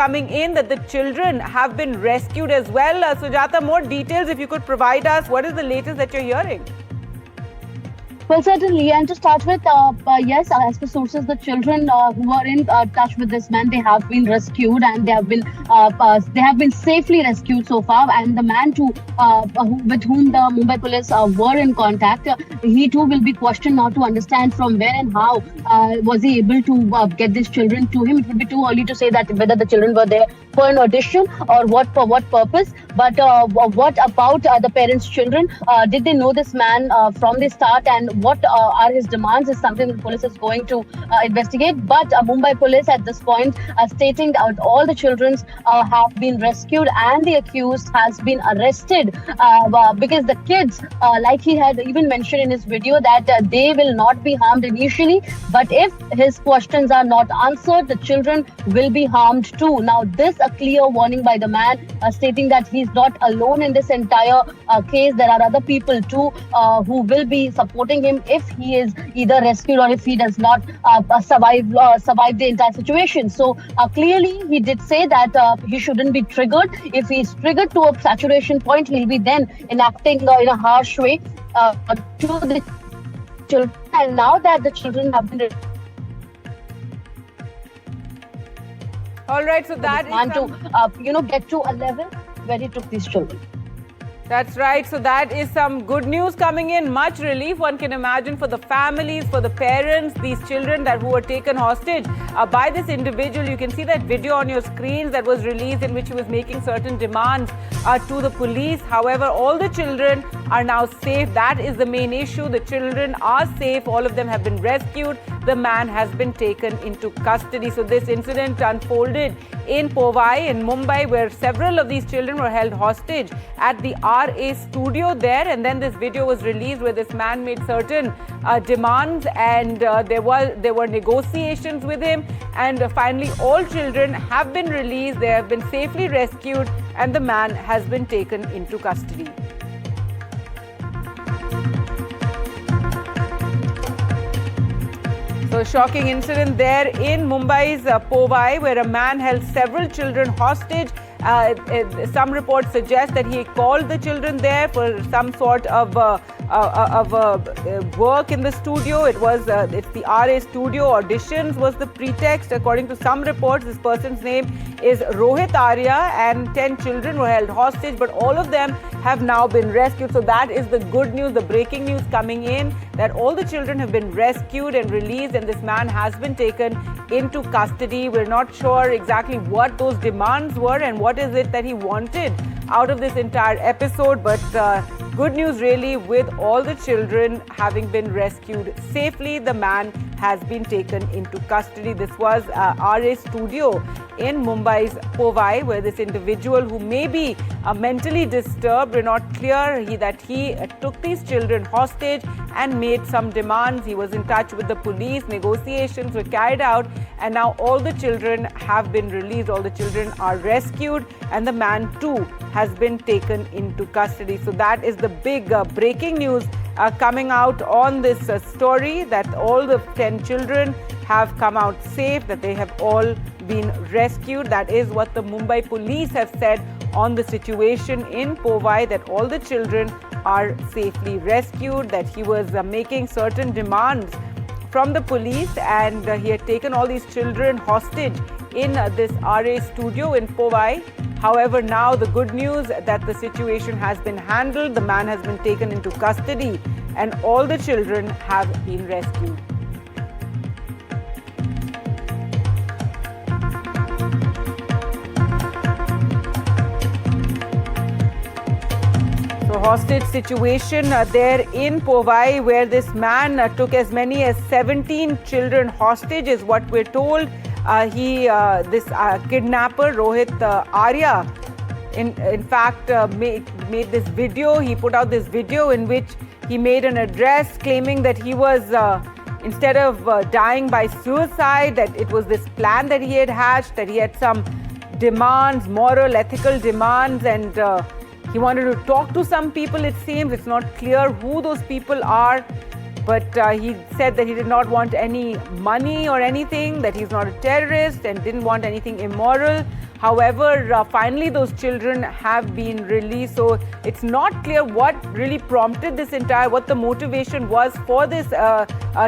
coming in that the children have been rescued as well. Sujata, more details if you could provide us. What is the latest that you're hearing? Well, certainly, and to start with, yes, as per sources, the children who are in touch with this man, they have been rescued, and they have been safely rescued so far. And the man too, with whom the Mumbai police were in contact, he too will be questioned now to understand from where and how was he able to get these children to him. It would be too early to say that whether the children were there for an audition or for what purpose. But what about the parents' children? Did they know this man from the start, and what are his demands is something the police is going to investigate. But Mumbai police at this point stating that all the children have been rescued and the accused has been arrested because the kids, like he had even mentioned in his video, that they will not be harmed initially, but if his questions are not answered, the children will be harmed too. Now this a clear warning by the man stating that he's not alone in this entire case. There are other people too who will be supporting him if he is either rescued or if he does not survive the entire situation. So clearly he did say that he shouldn't be triggered. If he's triggered to a saturation point, he'll be then enacting in a harsh way to the children. And now that the children have been all right, so that is to get to a level where he took these children. That's right. So that is some good news coming in. Much relief, one can imagine, for the families, for the parents, these children who were taken hostage by this individual. You can see that video on your screens that was released in which he was making certain demands to the police. However, all the children are now safe. That is the main issue. The children are safe. All of them have been rescued. The man has been taken into custody. So this incident unfolded in Powai in Mumbai, where several of these children were held hostage at the RA studio there, and then this video was released where this man made certain demands, and there were negotiations with him, and finally all children have been released. They have been safely rescued, and the man has been taken into custody. So, shocking incident there in Mumbai's Powai, where a man held several children hostage. Some reports suggest that he called the children there for some sort of work in the studio. It's the RA studio. Auditions was the pretext. According to some reports, this person's name is Rohit Arya, and 10 children were held hostage, but all of them have now been rescued. So that is the good news, the breaking news coming in, that all the children have been rescued and released, and this man has been taken into custody. We're not sure exactly what those demands were and what is it that he wanted out of this entire episode, but good news really, with all the children having been rescued safely. The man has been taken into custody. This was RA studio in Mumbai's Powai, where this individual, who may be mentally disturbed, we're not clear, that he took these children hostage and made some demands. He was in touch with the police. Negotiations were carried out, and now all the children have been released. All the children are rescued, and the man too has been taken into custody. So that is the big breaking news coming out on this story, that all the 10 children have come out safe, that they have all been rescued. That is what the Mumbai police have said on the situation in Powai, that all the children are safely rescued, that he was making certain demands from the police, and he had taken all these children hostage in this RA studio in Powai. However, now the good news that the situation has been handled, the man has been taken into custody, and all the children have been rescued. So, hostage situation there in Powai, where this man took as many as 17 children hostage, is what we're told. This kidnapper, Rohit Arya, in fact, made this video. He put out this video in which he made an address claiming that he was, instead of dying by suicide, that it was this plan that he had hatched, that he had some demands, moral, ethical demands, and he wanted to talk to some people, it seems. It's not clear who those people are. But he said that he did not want any money or anything, that he's not a terrorist and didn't want anything immoral. However, finally those children have been released. So it's not clear what really prompted this what the motivation was for this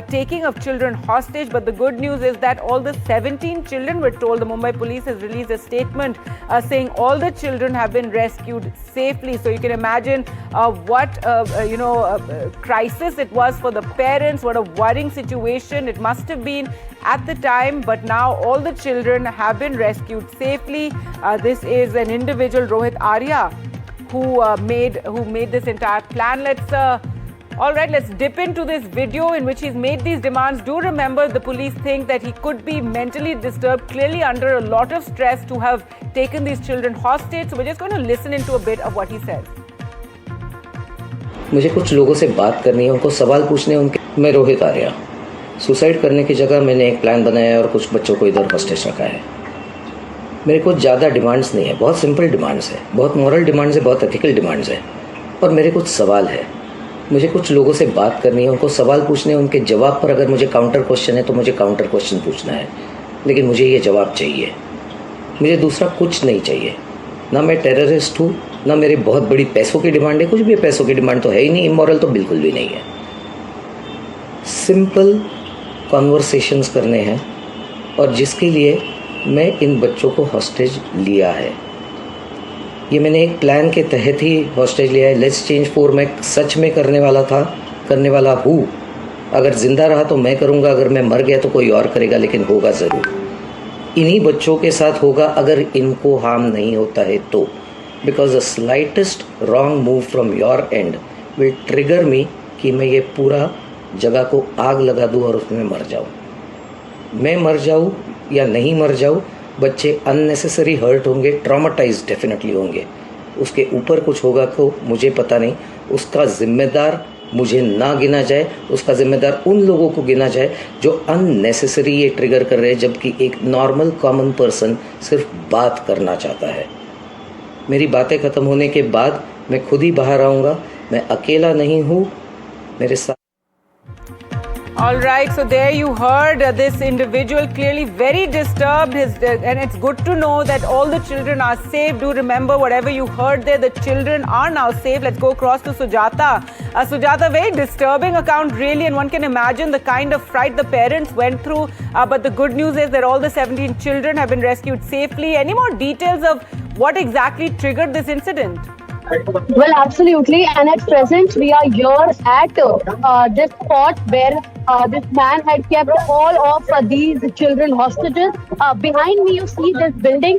taking of children hostage. But the good news is that all the 17 children were told. The Mumbai police has released a statement saying all the children have been rescued safely. So you can imagine what crisis it was for the parents, what a worrying situation it must have been at the time. But now all the children have been rescued safely. This is an individual, Rohit Arya, who made this entire plan. Let's dip into this video in which he's made these demands. Do remember, the police think that he could be mentally disturbed, clearly under a lot of stress to have taken these children hostage. So we're just going to listen into a bit of what he says. मुझे कुछ लोगों से बात करनी है, उनको सवाल पूछने हैं उनके। मैं रोहित आर्या, सुसाइड करने की जगह मैंने एक प्लान बनाया है और कुछ बच्चों को इधर हॉस्टेज रखा है। मेरे को ज़्यादा डिमांड्स नहीं है, बहुत सिंपल डिमांड्स है, बहुत मॉरल डिमांड्स है, बहुत एथिकल डिमांड्स है। और मेरे कुछ सवाल है, मुझे कुछ लोगों से बात करनी है, उनको सवाल पूछने हैं, उनके जवाब पर अगर मुझे काउंटर क्वेश्चन है तो मुझे काउंटर क्वेश्चन पूछना है। लेकिन मुझे ये जवाब चाहिए, मुझे दूसरा कुछ नहीं चाहिए। ना मैं टेररिस्ट हूँ, ना मेरी बहुत बड़ी पैसों की डिमांड है, कुछ भी पैसों की डिमांड तो है ही नहीं, इमोरल तो बिल्कुल भी नहीं है। सिंपल कॉन्वर्सेशंस करने हैं और जिसके लिए मैं इन बच्चों को हॉस्टेज लिया है। ये मैंने एक प्लान के तहत ही हॉस्टेज लिया है। लेट्स चेंज 4 मैं सच में करने वाला हूँ। अगर ज़िंदा रहा तो मैं करूँगा, अगर मैं मर गया तो कोई और करेगा, लेकिन होगा ज़रूर। इन्हीं बच्चों के साथ होगा अगर इनको हार्म नहीं होता है तो। Because the slightest wrong move from your end will trigger me कि मैं ये पूरा जगह को आग लगा दूँ और उसमें मर जाऊँ। मैं मर जाऊँ या नहीं मर जाऊँ, बच्चे अननेसेसरी हर्ट होंगे, ट्रॉमाटाइज डेफिनेटली होंगे। उसके ऊपर कुछ होगा तो मुझे पता नहीं। उसका जिम्मेदार मुझे ना गिना जाए, उसका जिम्मेदार उन लोगों को गिना जाए जो अननेसेसरी ये ट्रिगर कर रहे हैं, जबकि एक नॉर्मल कॉमन पर्सन सिर्फ बात करना चाहता है। मेरी बातें ख़त्म होने के बाद मैं खुद ही बाहर आऊँगा। मैं अकेला नहीं हूँ, मेरे साथ। All right, so there you heard this individual clearly very disturbed, and it's good to know that all the children are safe. Do remember whatever you heard there, the children are now safe. Let's go across to Sujata. Sujata, very disturbing account really, and one can imagine the kind of fright the parents went through. But the good news is that all the 17 children have been rescued safely. Any more details of what exactly triggered this incident? Well, absolutely. And at present, we are here at this spot where this man had kept all of these children hostages. Behind me, you see this building.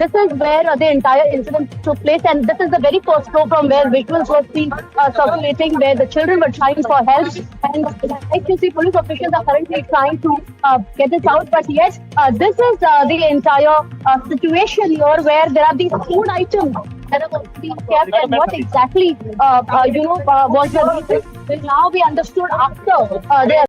This is where the entire incident took place. And this is the very first floor from where visuals were seen circulating, where the children were trying for help. And like you see, police officials are currently trying to get this out. But yes, this is the entire situation here where there are these food items that are being kept, and what exactly was the reason will now be understood after they